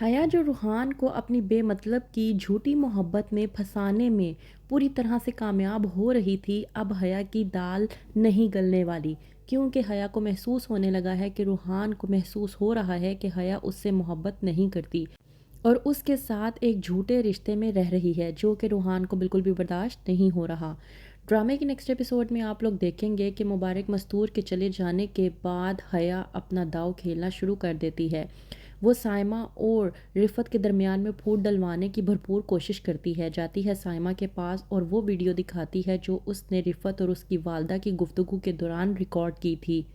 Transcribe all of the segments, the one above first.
हया जो रूहान को अपनी बेमतलब की झूठी मोहब्बत में फंसाने में पूरी तरह से कामयाब हो रही थी, अब हया की दाल नहीं गलने वाली। क्योंकि हया को महसूस होने लगा है कि रूहान को महसूस हो रहा है कि हया उससे मोहब्बत नहीं करती और उसके साथ एक झूठे रिश्ते में रह रही है, जो कि रूहान को बिल्कुल भी बर्दाश्त नहीं हो रहा। ड्रामे के नेक्स्ट एपिसोड में आप लोग देखेंगे कि मुबारक मस्तूर के चले जाने के बाद हया अपना दाव खेलना शुरू कर देती है। वो साइमा और रिफ़त के दरमियान में फूट डलवाने की भरपूर कोशिश करती है, जाती है साइमा के पास और वो वीडियो दिखाती है जो उसने रिफ़त और उसकी वालदा की गुफ्तगू के दौरान रिकॉर्ड की थी।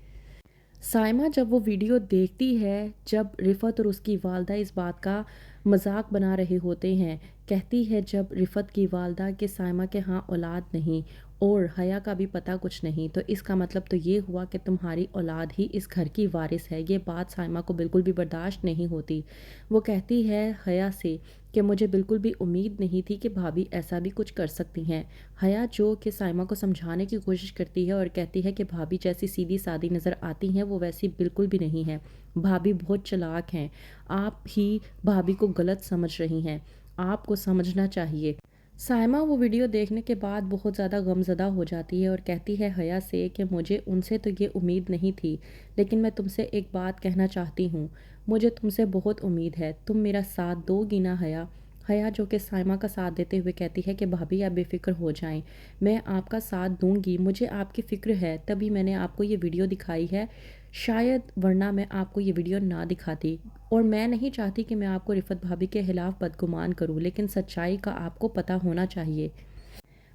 साइमा जब वो वीडियो देखती है, जब रिफ़त और उसकी वालदा इस बात का मजाक बना रहे होते हैं, कहती है जब रिफ़त की वालदा कि साइमा के यहाँ औलाद नहीं और हया का भी पता कुछ नहीं, तो इसका मतलब तो ये हुआ कि तुम्हारी औलाद ही इस घर की वारिस है। ये बात साइमा को बिल्कुल भी बर्दाश्त नहीं होती। वो कहती है हया से कि मुझे बिल्कुल भी उम्मीद नहीं थी कि भाभी ऐसा भी कुछ कर सकती हैं। हया जो कि साइमा को समझाने की कोशिश करती है और कहती है कि भाभी जैसी सीधी सादी नज़र आती हैं वो वैसी बिल्कुल भी नहीं है। भाभी बहुत चालाक हैं। आप ही भाभी को गलत समझ रही हैं। आपको समझना चाहिए। साइमा वो वीडियो देखने के बाद बहुत ज़्यादा गमज़दा हो जाती है और कहती है हया से कि मुझे उनसे तो ये उम्मीद नहीं थी, लेकिन मैं तुमसे एक बात कहना चाहती हूँ। मुझे तुमसे बहुत उम्मीद है। तुम मेरा साथ दोगी ना हया? हया जो कि साइमा का साथ देते हुए कहती है कि भाभी आप बेफ़िक्र हो जाएं, मैं आपका साथ दूंगी, मुझे आपकी फ़िक्र है, तभी मैंने आपको ये वीडियो दिखाई है। शायद वरना मैं आपको ये वीडियो ना दिखाती। और मैं नहीं चाहती कि मैं आपको रिफ़त भाभी के खिलाफ़ बदगुमान करूँ, लेकिन सच्चाई का आपको पता होना चाहिए।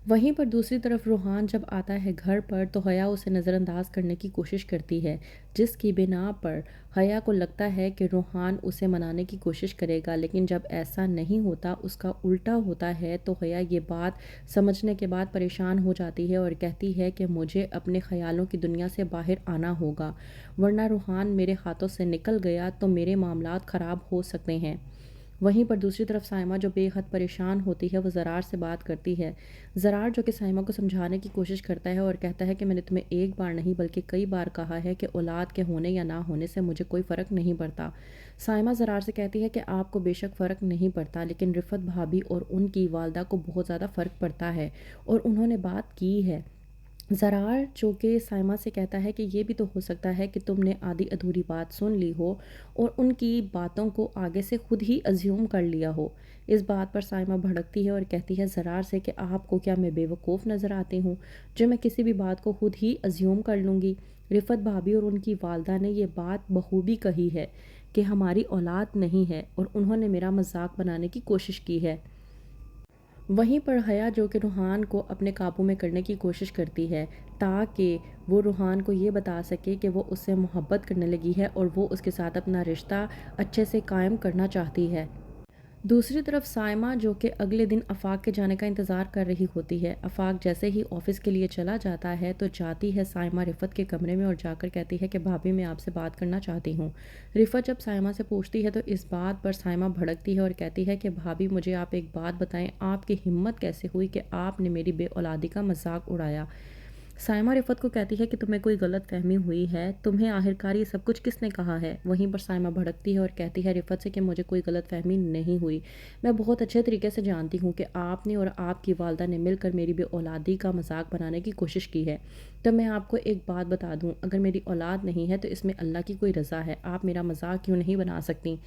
वहीं पर दूसरी तरफ रूहान जब आता है घर पर तो हया उसे नज़रअंदाज करने की कोशिश करती है, जिसकी बिना पर हया को लगता है कि रूहान उसे मनाने की कोशिश करेगा, लेकिन जब ऐसा नहीं होता, उसका उल्टा होता है, तो हया ये बात समझने के बाद परेशान हो जाती है और कहती है कि मुझे अपने ख़यालों की दुनिया से बाहर आना होगा, वरना रूहान मेरे हाथों से निकल गया तो मेरे मामलात ख़राब हो सकते हैं। वहीं पर दूसरी तरफ साइमा जो बेहद परेशान होती है वो ज़रार से बात करती है। ज़रार जो कि साइमा को समझाने की कोशिश करता है और कहता है कि मैंने तुम्हें एक बार नहीं बल्कि कई बार कहा है कि औलाद के होने या ना होने से मुझे कोई फ़र्क नहीं पड़ता। साइमा ज़रार से कहती है कि आपको बेशक फ़र्क नहीं पड़ता, लेकिन रिफ़त भाभी और उनकी वालदा को बहुत ज़्यादा फ़र्क पड़ता है और उन्होंने बात की है। ज़रार जो कि साइमा से कहता है कि ये भी तो हो सकता है कि तुमने आधी अधूरी बात सुन ली हो और उनकी बातों को आगे से खुद ही अज्यूम कर लिया हो। इस बात पर साइमा भड़कती है और कहती है ज़रार से कि आपको क्या मैं बेवकूफ़ नज़र आती हूँ जो मैं किसी भी बात को खुद ही अज्यूम कर लूँगी। रिफ़त भाभी और उनकी वालदा ने ये बात बखूबी कही है कि हमारी औलाद नहीं है और उन्होंने मेरा मजाक बनाने की कोशिश की है। वहीं पर हया जो कि रूहान को अपने काबू में करने की कोशिश करती है, ताकि वो रूहान को ये बता सके कि वो उससे मोहब्बत करने लगी है और वो उसके साथ अपना रिश्ता अच्छे से कायम करना चाहती है। दूसरी तरफ साइमा जो कि अगले दिन आफाक के जाने का इंतज़ार कर रही होती है। आफाक जैसे ही ऑफिस के लिए चला जाता है तो जाती है साइमा रिफ़त के कमरे में और जाकर कहती है कि भाभी मैं आपसे बात करना चाहती हूँ। रिफ़त जब साइमा से पूछती है तो इस बात पर साइमा भड़कती है और कहती है कि भाभी मुझे आप एक बात बताएं, आपकी हिम्मत कैसे हुई कि आपने मेरी बे औलादी का मजाक उड़ाया। साइमा रिफ़त को कहती है कि तुम्हें कोई गलत फहमी हुई है, तुम्हें आखिरकार ये सब कुछ किसने कहा है? वहीं पर साइमा भड़कती है और कहती है रिफ़त से कि मुझे कोई गलत फहमी नहीं हुई। मैं बहुत अच्छे तरीके से जानती हूँ कि आपने और आपकी वालदा ने मिलकर मेरी बे औलादी का मजाक बनाने की कोशिश की है। तो मैं आपको एक बात बता दूँ, अगर मेरी औलाद नहीं है तो इसमें अल्लाह की कोई रज़ा है। आप मेरा मजाक क्यों नहीं बना सकती?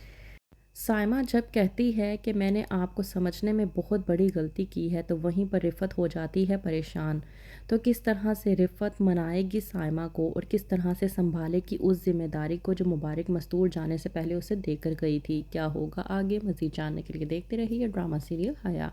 साइमा जब कहती है कि मैंने आपको समझने में बहुत बड़ी गलती की है तो वहीं पर रिफ़त हो जाती है परेशान। तो किस तरह से रिफ़त मनाएगी साइमा को और किस तरह से संभालेगी उस ज़िम्मेदारी को जो मुबारक मस्तूर जाने से पहले उसे देकर गई थी? क्या होगा आगे? मज़ीद जानने के लिए देखते रहिए ड्रामा सीरियल हया।